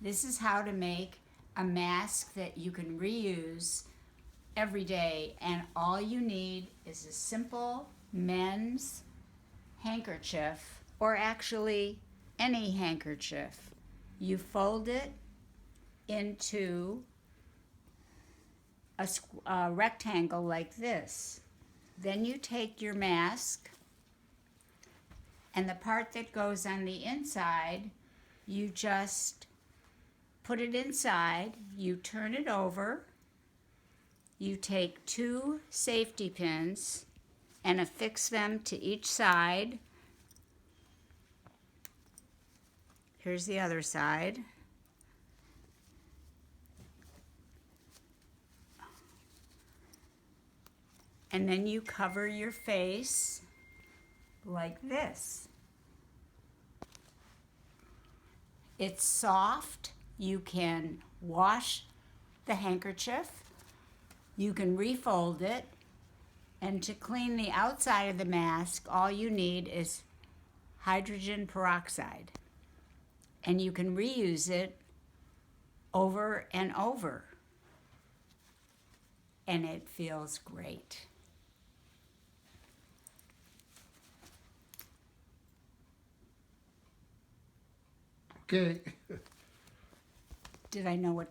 This is how to make a mask that you can reuse every day, and all you need is a simple men's handkerchief, or actually any handkerchief. You fold it into a rectangle like this. Then you take your mask, and the part that goes on the inside, you just put it inside, you turn it over, you take 2 safety pins and affix them to each side. Here's the other side. And then you cover your face like this. It's soft. You can wash the handkerchief. You can refold it. And to clean the outside of the mask, all you need is hydrogen peroxide. And you can reuse it over and over. And it feels great. Okay. Did I know what